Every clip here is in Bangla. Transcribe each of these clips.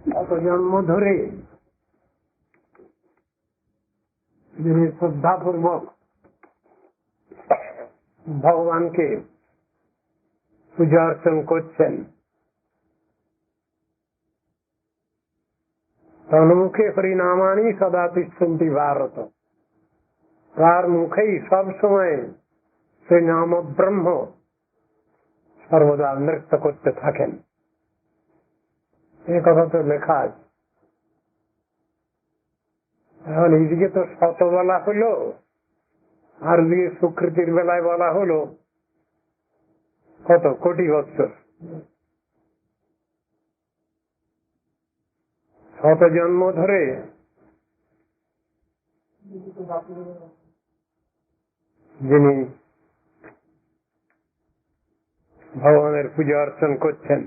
কত জন্ম ধরে যিনি শ্রদ্ধাপূর্বক ভগবানকে পূজা অর্চন করছেন, তন্মুখে হরিনামানি সদা তিষ্ঠন্তি ভারত, তার মুখেই সব সময় সেই নাম ব্রহ্ম সর্বদা নৃত্য করতে থাকেন। এই কথা তো লেখা আছে। এখন এইদিকে তো শত বলা হলো, আর দিকে সুকৃতির বেলায় বলা হলো কত কোটি বৎসর, শত জন্ম ধরে যিনি ভগবানের পূজা অর্চন করছেন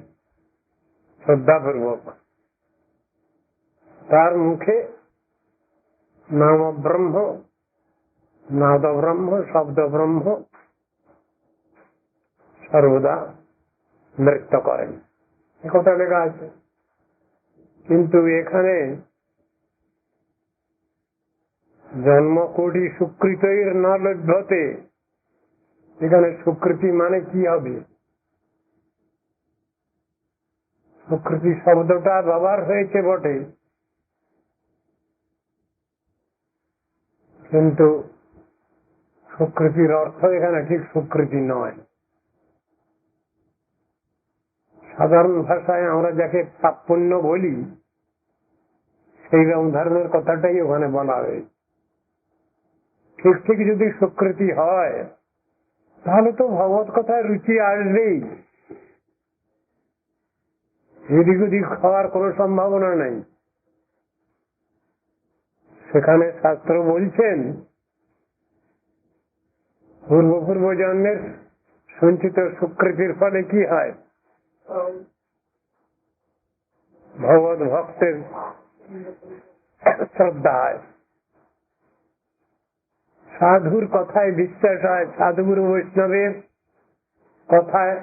শ্রদ্ধাপূর্বক, তার মুখে নাম ব্রহ্ম, নাদ ব্রহ্ম, শব্দ ব্রহ্ম সর্বদা নৃত্য করেন, এ কথা লেখা আছে। কিন্তু এখানে জন্ম কোটি সুকৃতির ন লভ্যতে, এখানে সুকৃতি মানে কি হবে? সুকৃতি শব্দটা ব্যবহার হয়েছে বটে, কিন্তু সুকৃতির অর্থ এখানে ঠিক সুকৃতি নয়। সাধারণ ভাষায় আমরা যাকে পাপ পুণ্য বলি, সেই রকম ধর্মের কথাটাই ওখানে বলা হয়েছে। ঠিক ঠিক যদি সুকৃতি হয় তাহলে তো ভগবত কথায় রুচি আসবেই, এদিক ওদিক খাওয়ার কোন সম্ভাবনা নাই। সেখানে শাস্ত্র বলছেন পূর্ব জন্মের সঞ্চিত সুকৃতির ফলে কি হয়? ভগবত ভক্তের শ্রদ্ধা হয়, সাধুর কথায় বিশ্বাস হয়, সাধুগুরু বৈষ্ণবের কথায়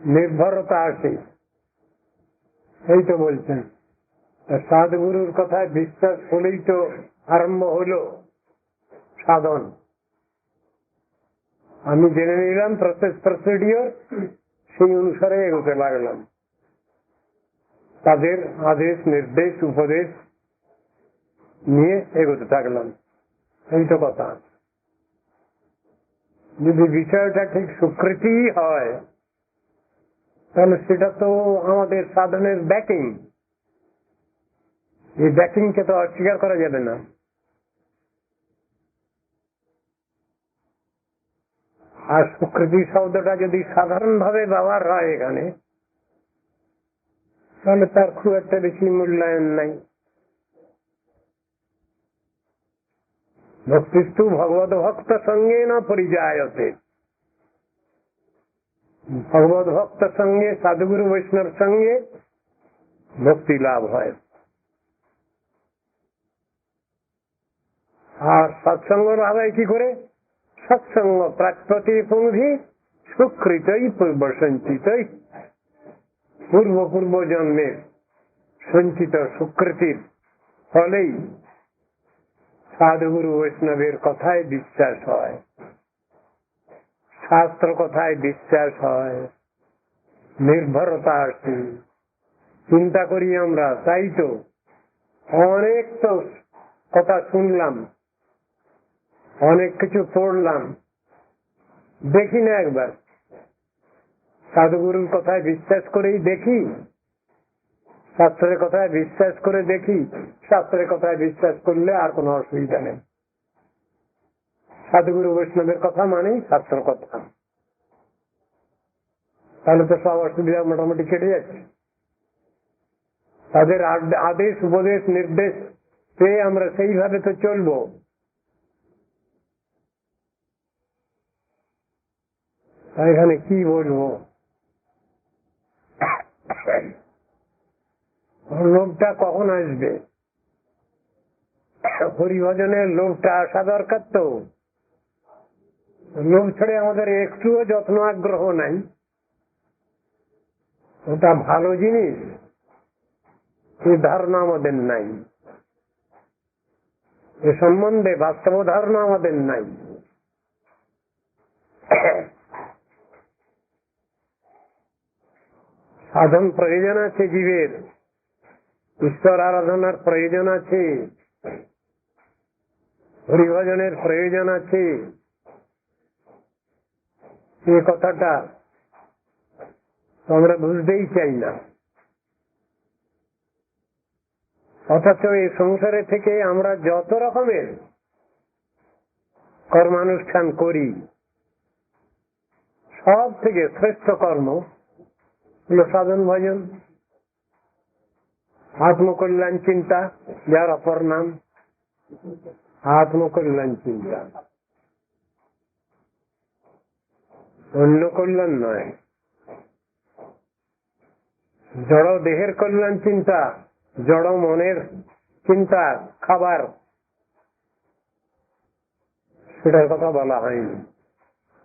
নির্ভরতা আসে। এই তো বলছেন সাধুগুরুর কথায় বিশ্বাস হলেই তো আরম্ভ হলো সাধন। আমি জেনে নিলাম প্রসিডিওর, সেই অনুসারে এগোতে লাগলাম, তাদের আদেশ নির্দেশ উপদেশ নিয়ে এগোতে থাকলাম, এই তো কথা। যদি বিষয়টা ঠিক সুকৃতি হয় তাহলে সেটা তো আমাদের সাধনের ব্যাকিং, এই ব্যাকিংকে তো অস্বীকার করা যাবে না। আর সুকৃতি শব্দটা যদি সাধারণ ভাবে ব্যবহার হয় এখানে, তাহলে তার খুব একটা বেশি মূল্যায়ন নাই। ভক্তিস্তু ভগবত ভক্ত সঙ্গে না পরিযায়তে, ভগবত ভক্ত সঙ্গে সাধুগুরু বৈষ্ণব সঙ্গে ভক্তি লাভ হয়। আর সৎসঙ্গ লাভ হয় কি করে? সৎসঙ্গ প্রাকৃতি পুঙ্গি সুকৃতই পূর্ব সঞ্চিতই, পূর্ব জন্মের সঞ্চিত সুকৃতির ফলেই সাধুগুরু বৈষ্ণবের কথায় বিশ্বাস হয়, শাস্ত্র কথায় বিশ্বাস হয়, নির্ভরতা আসে। চিন্তা করি আমরা, তাই তো অনেক তো কথা শুনলাম, অনেক কিছু পড়লাম, দেখি না একবার সাধুগুরুর কথায় বিশ্বাস করেই দেখি, শাস্ত্রের কথায় বিশ্বাস করে দেখি। শাস্ত্রের কথায় বিশ্বাস করলে আর কোনো অসুবিধা নেই, সাধুগুরু বৈষ্ণবের কথা মানেই শাস্ত্র কথা, তাহলে তো সব অসুবিধা মোটামুটি কেটে যাচ্ছে। তাদের আদেশ উপদেশ নির্দেশ পেয়ে আমরা সেইভাবে তো চলবো। এখানে কি বলবো, লোভটা কখন আসবে? হরিভজনের লোভটা আসা দরকার। তো লোভ ছেড়ে আমাদের একটুও যত্ন আগ্রহ নাই, ওটা ভালো জিনিস। এই ধারণা আমাদের নাই, এ সম্বন্ধে বাস্তব ধারণা আমাদের নাই। সাধন প্রয়োজন আছে জীবের, ঈশ্বর আরাধনার প্রয়োজন আছে, হরিভজনের প্রয়োজন আছে, এ কথাটা আমরা বুঝতেই চাই না। অথচ এই সংসারে থেকে আমরা যত রকমের কর্মানুষ্ঠান করি, সব থেকে শ্রেষ্ঠ কর্ম হলো সাধন ভজন, আত্মকল্যাণ চিন্তা, যার অপর নাম আত্মকল্যাণ চিন্তা, অন্য কল্যাণ নয়। জড় দেহের কল্যাণ চিন্তা, জড় মনের চিন্তা, খাবার, সেটার কথা বলা হয়নি।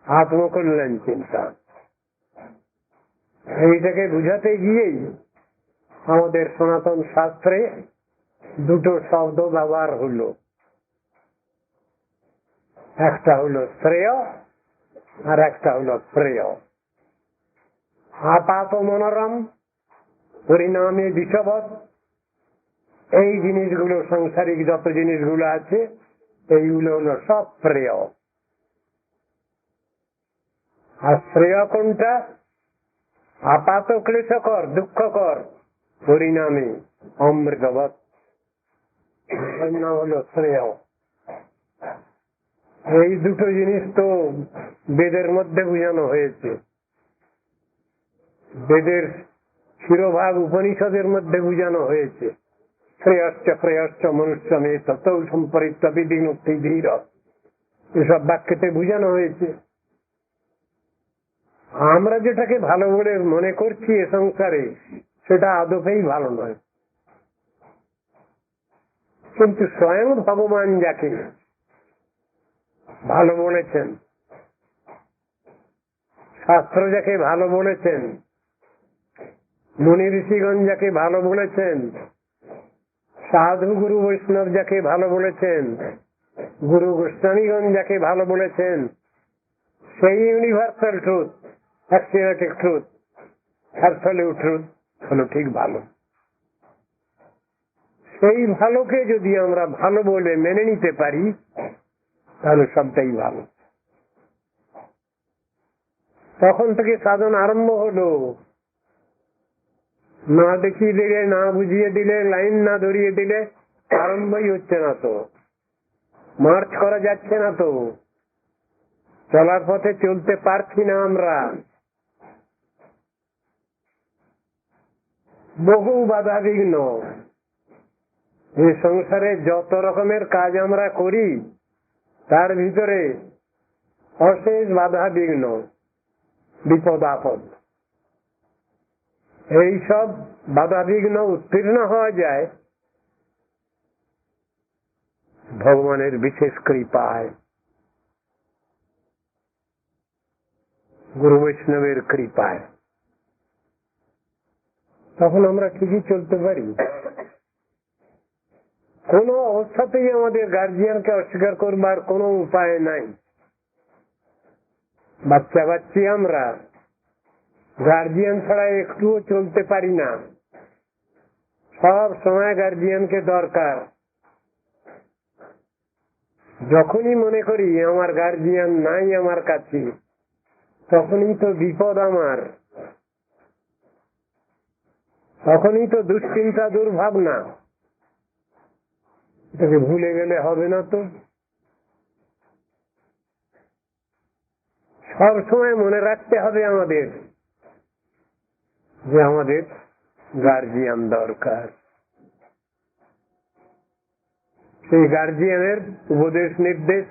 আত্মকল্যাণ চিন্তা, এইটাকে বুঝাতে গিয়েই আমাদের সনাতন শাস্ত্রে দুটো শব্দ ব্যবহার হলো, একটা হলো শ্রেয় আর একটা হলো প্রেয়। আপাত মনোরম, পরিণামে বিষবৎ, এই জিনিসগুলো, সাংসারিক যত জিনিসগুলো আছে এইগুলো হলো সব প্রেয়। আর শ্রেয় কোনটা? আপাত ক্লেশকর, দুঃখকর, পরিণামে অমৃতবৎ, নাম হলো শ্রেয়। এই দুটো জিনিস তো বেদের মধ্যে বোঝানো হয়েছে, বেদের শিরোভাগ উপনিষদের মধ্যে বোঝানো হয়েছে। শ্রেয়শ্চ প্রেয়শ্চ মনুষ্যমে ততৌ সম্পরিত্য বিধিমুক্তি ধীর, এসব বাক্যতে বোঝানো হয়েছে। আমরা যেটাকে ভালো বলে মনে করছি এ সংসারে, সেটা আদপেই ভালো নয়। কিন্তু স্বয়ং ভগবান যাকে ভালো বলেছেন, শাস্ত্র যাকে ভালো বলেছেন, মুনি ঋষিগণ যাকে ভালো বলেছেন, সাধু গুরু বৈষ্ণব যাকে ভালো বলেছেন, গুরু গোস্বামীগণ যাকে ভালো বলেছেন, সেই universal truth, axiomatic truth, absolute truth হলো ঠিক ভালো। সেই ভালোকে যদি আমরা ভালো বলে মেনে নিতে পারি, তাহলে সবটাই ভালো। তখন থেকে সাধন আরম্ভ হলো। না দেখিয়ে দিলে, না বুঝিয়ে দিলে, লাইন না ধরিয়ে দিলে আরম্ভই হচ্ছে না, তো মার্চ করা যাচ্ছে না, তো চলার পথে চলতে পারছি না আমরা। বহু বাধা বিঘ্ন, এই সংসারে যত রকমের কাজ আমরা করি তার ভিতরে অশেষ বাধা বিঘ্ন, বিপদ আপদ। এইসব বাধা বিঘ্ন উত্তীর্ণ হওয়া যায় ভগবানের বিশেষ কৃপায়, গুরু বৈষ্ণবের কৃপায়। তখন আমরা ঠিকই চলতে পারি। কোন অবস্থাতেই আমাদের গার্জিয়ানকে অস্বীকার করবার কোন উপায় নাই। বাচ্চা বাচ্চি আমরা, গার্জিয়ান ছাড়া একটুও চলতে পারি না। সব সময় গার্জিয়ানকে দরকার। যখনই মনে করি আমার গার্জিয়ান নাই আমার কাছে, তখনই তো বিপদ আমার, তখনই তো দুশ্চিন্তা, দুর্ভাবনা। এটাকে ভুলে গেলে হবে না তো। সব সময় মনে রাখতে হবে আমাদের যে আমাদের গার্জিয়ান দরকার। সেই গার্জিয়ানের উপদেশ নির্দেশ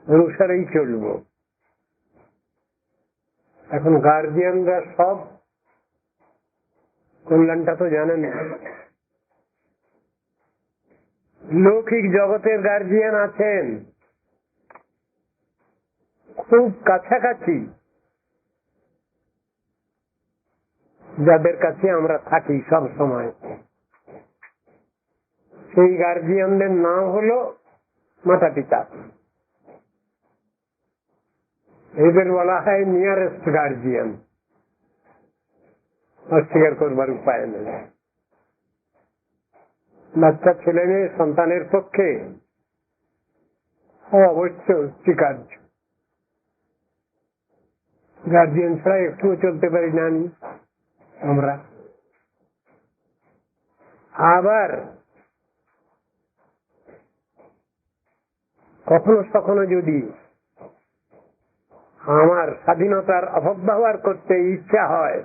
অনুসারেই চলব। এখন গার্জিয়ানরা সব কল্যাণটা তো জানেন না। লৌকিক জগতের গার্জিয়ান আছেন খুব কাছাকাছি, যাদের কাছে আমরা থাকি সব সময়, সেই গার্জিয়ানদের নাম হলো মাতা পিতা। এদের বলা হয় নিয়ারেস্ট গার্জিয়ান। অস্বীকার করবার উপায় নেই। বাচ্চা ছেলে মেয়ে সন্তানের পক্ষে অবশ্য স্বীকার্য। গার্জিয়ান ছাড়া একটুও চলতে পারি না আমরা। আবার কখনো কখনো যদি আমার স্বাধীনতার অপব্যবহার করতে ইচ্ছা হয়,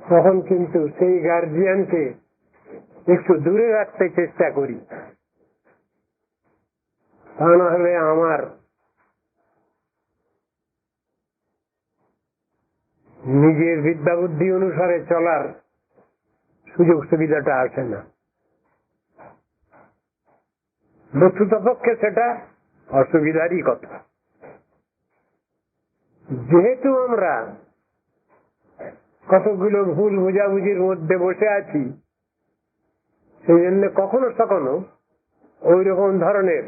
তখন কিন্তু সেই গার্জিয়ানকে একটু দূরে রাখতে চেষ্টা করি। তা না হলে আমার নিজের বিদ্যা বুদ্ধি অনুসারে চলার সুযোগ সুবিধাটা আসে না। বস্তুত পক্ষে সেটা অসুবিধারই কথা। যেহেতু আমরা কতগুলো ভুল বোঝাবুঝির মধ্যে বসে আছি, সেই জন্য কখনো কখনো ওই রকম ধরনের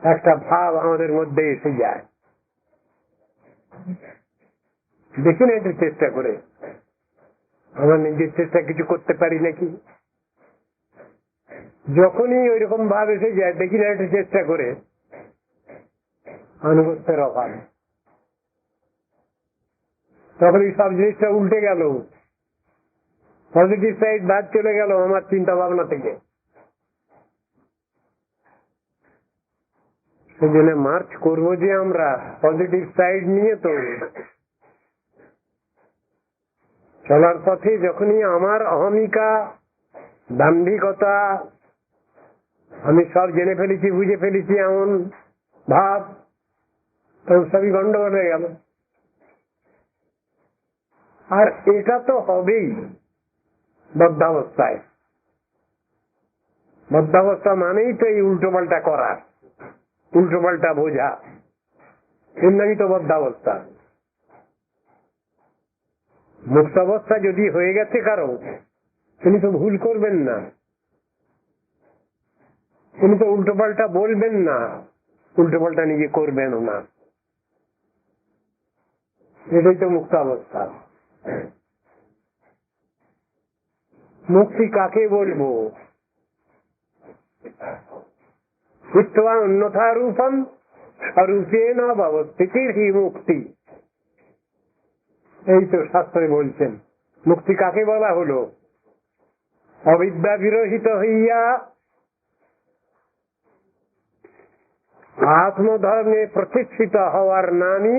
একটা ভাব আমাদের মধ্যে এসে যায়। দেখি না একটু চেষ্টা করে আমার নিজের চেষ্টা কিছু করতে পারি নাকি। যখনই ওই রকম ভাব এসে যায়, দেখি না একটু চেষ্টা করে, আনুগত্যের অভাব, তখনই সব জিনিসটা উল্টে গেল, পজিটিভ সাইড বাদ চলে গেল আমার চিন্তা ভাবনা থেকে। সেই জন্য মার্চ করবো যে আমরা পজিটিভ সাইড নিয়ে, তো চলার পথে যখনই আমার অহমিকা, দাম্ভিকতা, আমি সব জেনে ফেলেছি, বুঝে ফেলেছি এমন ভাব, তখন সবই গন্ডগোল হয়ে গেল। আর এটা তো হবেই বদ্ধাবস্থায়। বদ্ধাবস্থা মানেই তো এই উল্টো পাল্টা করা, উল্টো পাল্টা বোঝা, এর নামই তো বদ্ধাবস্থা। মুক্তাবস্থা যদি হয়ে গেছে কারো, তিনি তো ভুল করবেন না, তিনি তো উল্টো পাল্টা বলবেন না, উল্টো পাল্টা নিজে করবেনও না। এটাই তো মুক্তাবস্থা। মুক্তি কাকে বলবো? হিত্বা অন্যথা রূপম স্বরূপেণ অবস্থিতির হি মুক্তি। এই তো শাস্ত্রে বলছেন। মুক্তি কাকে বলা হলো? অবিদ্যা বিরহিত হইয়া আত্মধর্মে প্রতিষ্ঠিত হওয়ার নামই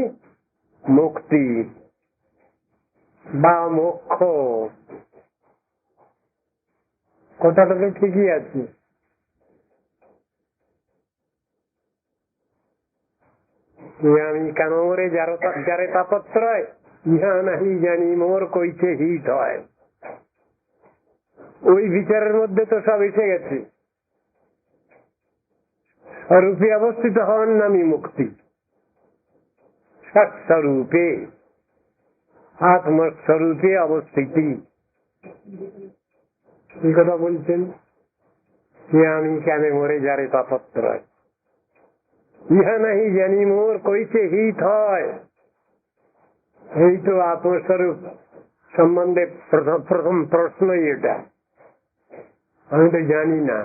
মুক্তি বা মোক্ষ। কথাটা তো ঠিকই আছে। আমি কেন মরে যারে তাপত্রয়, ইহা নাহি জানি মোর কইছে হিত হয়। ওই বিচারের মধ্যে তো সব এসে গেছে। স্বরূপে অবস্থিত হওয়ার নামই মুক্তি। সৎস্বরূপে, আত্মস্বরূপে অবস্থিতি, এই কথা বলছেন যে আমি কেন মরে যারে তাপত্রয়, ইহা নাহি জানি মোর কইছে হিত হয়। এই তো আত্মস্বরূপ সম্বন্ধে প্রথম প্রশ্নই এটা। আমি তো জানি না।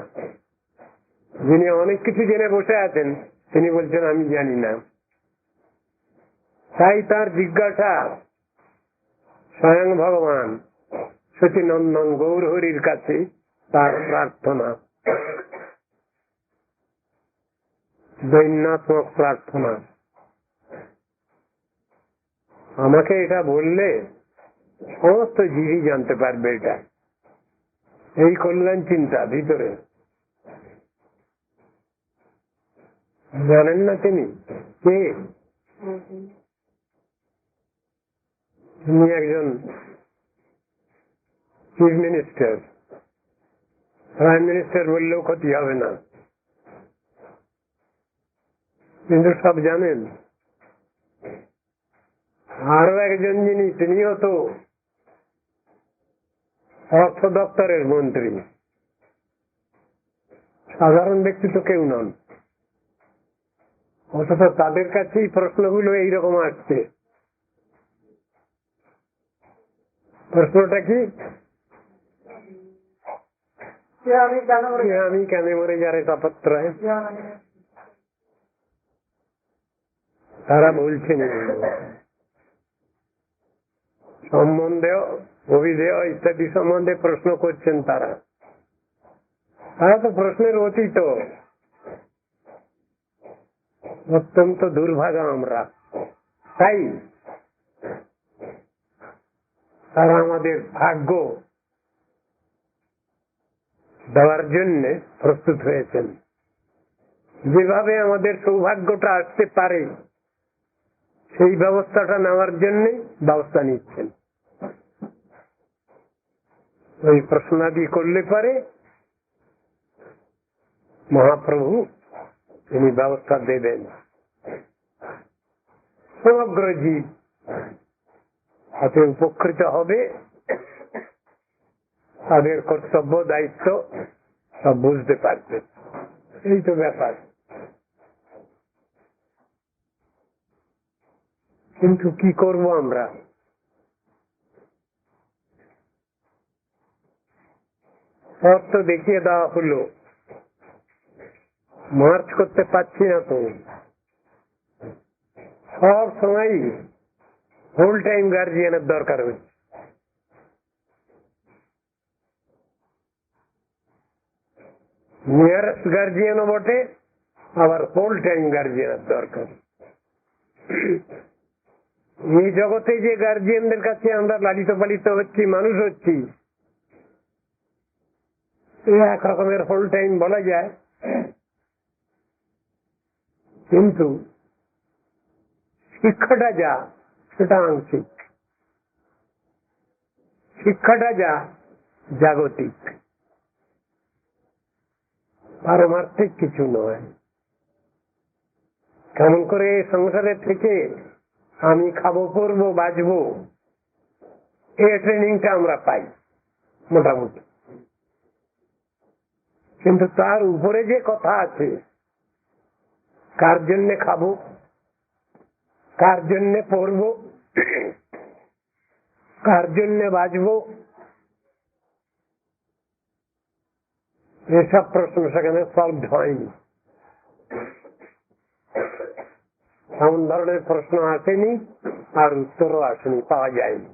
যিনি অনেক কিছু জেনে বসে আছেন, তিনি বলছেন আমি জানি না। তাই তার জিজ্ঞাসা স্বয়ং ভগবান সচিনন্দন গৌরহরির কাছে, তার প্রার্থনা, দৈন্যাত্মক প্রার্থনা। আমাকে এটা বললে সমস্ত জীবই জানতে পারবে। এটা এই কল্যাণ চিন্তা ভিতরে। জানেন না তিনি কে? তিনি একজন চিফ মিনিস্টার। প্রাইম মিনিস্টার বললেও ক্ষতি হবে না, কিন্তু সব জানেন। আরো একজন যিনি, তিনিও তো অর্থ দপ্তরের মন্ত্রী, সাধারণ ব্যক্তি তো কেউ নন, অথচ তাদের কাছেই প্রশ্নগুলো এইরকম আসছে। প্রশ্নটা কি? আমি কেন মরে যারে তাপত্রয়। তারা বলছেন সম্বন্ধে, অভিধেয় ইত্যাদি সম্বন্ধে প্রশ্ন করছেন। তারা তো প্রশ্নের অতীত। অত্যন্ত দুর্ভাগা আমরা। তাই তারা আমাদের ভাগ্য দেওয়ার জন্য প্রস্তুত হয়েছেন। যেভাবে আমাদের সৌভাগ্যটা আসতে পারে সেই ব্যবস্থাটা নেওয়ার জন্য ব্যবস্থা নিচ্ছেন। ওই প্রশ্নাদি করলে পারে মহাপ্রভু তিনি ব্যবস্থা দেবেন। সমগ্র জীব হাতে উপকৃত হবে, তাদের কর্তব্য দায়িত্ব সব বুঝতে পারবে। এই তো ব্যাপার। কিন্তু কি করব আমরা? সব তো দেখিয়ে দেওয়া হলো, মার্চ করতে পারছি না তো। সব সময় ফুল টাইম গার্জিয়ানের দরকার হচ্ছে। নিয়ারেস্ট গার্জিয়ানও বটে, আবার ফুল টাইম গার্জিয়ানের দরকার। এই জগতে যে গার্জিয়ানদের কাছে আমরা লালিত পালিত হচ্ছি, মানুষ হচ্ছি, এক রকমের ফুল টাইম বলা যায়। কিন্তু শিক্ষাটা যা, সেটা আংশিক। শিক্ষাটা যা জাগতিক, পারমার্থিক কিছু নয়। কেমন করে সংসারের থেকে আমি খাবো, পরবো, বাঁচবো, এই ট্রেনিংটা আমরা পাই মোটামুটি। কিন্তু তার উপরে যে কথা আছে, কার জন্য খাবো, কার জন্য পড়বো, কার জন্য বাঁচবো, এসব প্রশ্ন সেখানে সলভ হয়নি। এমন ধরনের প্রশ্ন আসেনি, আর উত্তরও আসেনি, পাওয়া যায়নি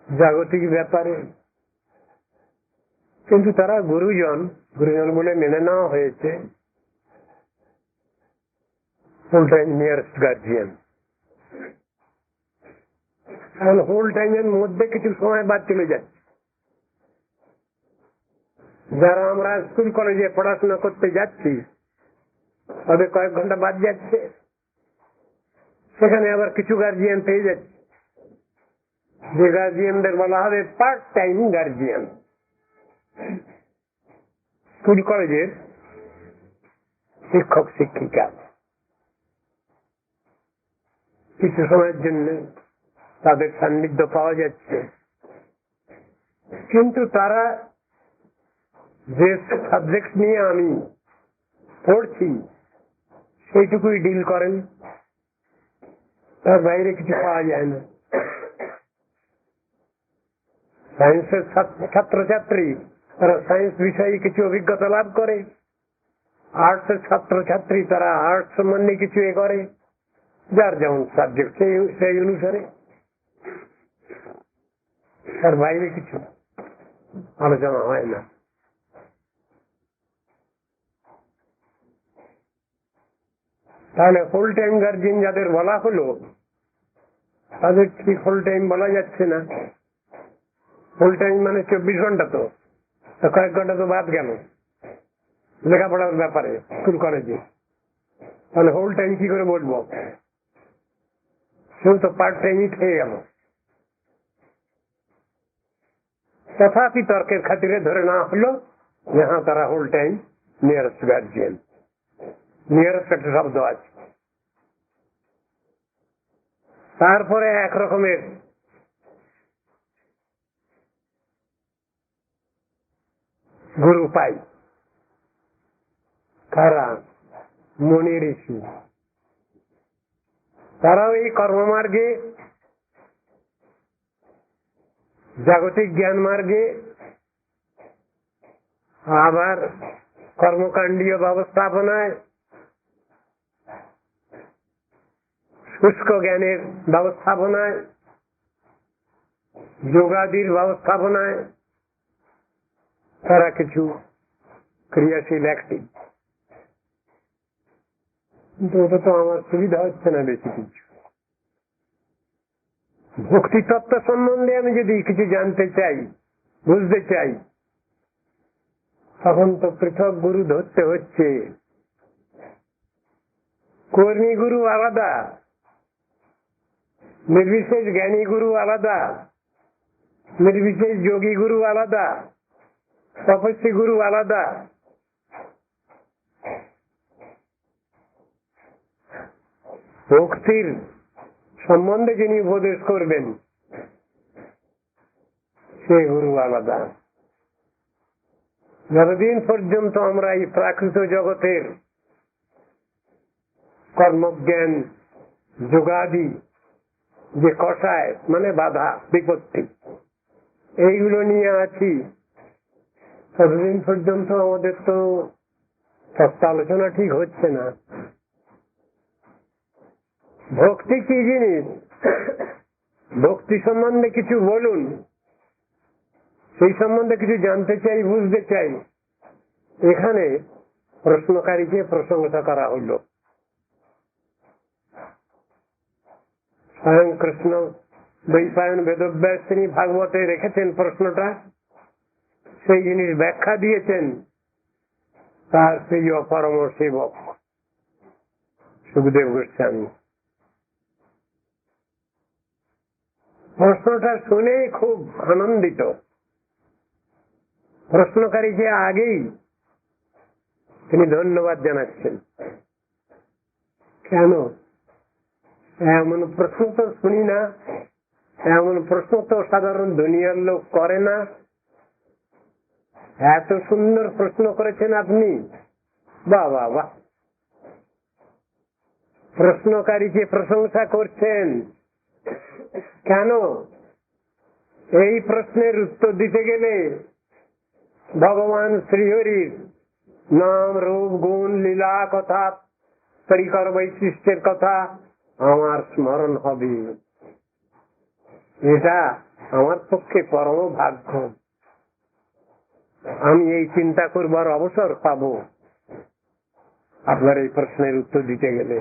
জাগতিক ব্যাপারে। কিন্তু তারা গুরুজন বলে মেনে নেওয়া হয়েছে ফুল টাইম নিয়ারেস্ট গার্জিয়ান। এখন ফুল টাইমের মধ্যে কিছু সময় বাদ চলে যাচ্ছে। যারা আমরা স্কুল কলেজে পড়াশোনা করতে যাচ্ছি, তবে কয়েক ঘন্টা বাদ যাচ্ছে। সেখানে আবার কিছু গার্জিয়ান পেয়ে যাচ্ছে, যে গার্জিয়ানদের বলা হবে পার্ট টাইম গার্জিয়ান। স্কুল কলেজের শিক্ষক শিক্ষিকা কিছু সময়ের জন্য তাদের সান্নিধ্য পাওয়া যাচ্ছে, কিন্তু তারা যে সাবজেক্ট নিয়ে আমি পড়ছি সেইটুকুই ডিল করেন, তার বাইরে কিছু পাওয়া যায় না। সায়েন্সের ছাত্রছাত্রী তারা সায়েন্স বিষয়ে কিছু অভিজ্ঞতা লাভ করে, আর্টসের ছাত্রছাত্রী তারা আর্টস সম্বন্ধে কিছু করে, যার যেমন সাবজেক্ট সেই অনুসারে। তার বাইরে কিছু আলোচনা হয় না। তাহলে ফুল টাইম গার্জিয়ান যাদের বলা হলো, তাদের ঠিক ফুল টাইম বলা যাচ্ছে না। ফুল টাইম মানে 24 ঘন্টা, তো কয়েক ঘন্টা তো বাদ গেল লেখাপড়ার ব্যাপারে স্কুল কলেজে। তাহলে ফুল টাইম কি করে বলবো? সেও তো পার্ট টাইমই থেকে গেল। তথাপি তর্কের খাতিরে ধরে নেওয়া হলো यहाँ তারা full time nearest guardian. Nearest একটা শব্দ আছে। তারপরে এক রকমের গুরু পাই। কারা? মুনি ঋষি। তারাও এই কর্মমার্গে, জাগতিক জ্ঞান মার্গে, আবার কর্মকাণ্ডীয় ব্যবস্থাপনায়, শুষ্ক জ্ঞানের ব্যবস্থাপনায়, যোগাদির ব্যবস্থাপনায় তারা কিছু ক্রিয়াশীল অ্যাক্টিভ। কিন্তু ওটা তো আমার সুবিধা হচ্ছে না বেশি কিছু। ভক্তি তত্ত্ব সম্বন্ধে আমি যদি কিছু জানতে চাই, বুঝতে চাই, তখন তো পৃথক গুরু ধরতে হচ্ছে। কর্মী গুরু আলাদা, নির্বিশেষ জ্ঞানী গুরু আলাদা, নির্বিশেষ যোগী গুরু আলাদা, তপস্বী গুরু আলাদা। ভক্তির সম্বন্ধে যিনি উপদেশ করবেন সে গুরু আলাদা। যতদিন পর্যন্ত আমরা এই প্রাকৃত জগতের কর্মজ্ঞান, যোগাদি যে কষায়, মানে বাধা বিপত্তি, এইগুলো নিয়ে আছি, ততদিন পর্যন্ত আমাদের তো তত্ত্ব আলোচনা ঠিক হচ্ছে না। ভক্তি কি জিনিস, ভক্তি সম্বন্ধে কিছু বলুন, সেই সম্বন্ধে কিছু জানতে চাই, বুঝতে চাই। এখানে প্রশ্নকারীকে প্রশংসা করা হইল। স্বয়ং কৃষ্ণ দ্বৈপায়ন বেদব্যাস তিনি ভাগবতে রেখেছেন প্রশ্নটা, সেই জিনিস ব্যাখ্যা দিয়েছেন তার সেই অপরম সেবক সুখদেব গোস্বামী। প্রশ্নটা শুনে খুব আনন্দিত। প্রশ্নকারীকে আগেই তিনি ধন্যবাদ জানাচ্ছেন। কেন? এমন প্রশ্ন তো শুনি না, এমন প্রশ্ন তো সাধারণ দুনিয়ার লোক করে না। এত সুন্দর প্রশ্ন করেছেন আপনি, বাহ বাহ বাহ। প্রশ্নকারীকে প্রশংসা করছেন কেন? এই প্রশ্নের উত্তর দিতে গেলে ভগবান শ্রীহরির নাম, রূপ, গুণ, লীলা কথা, পরিকর বৈশিষ্ট্যের কথা আমার স্মরণ হবে। এটা আমার পক্ষে পরম ভাগ্য। আমি এই চিন্তা করবার অবসর পাবো আপনার এই প্রশ্নের উত্তর দিতে গেলে।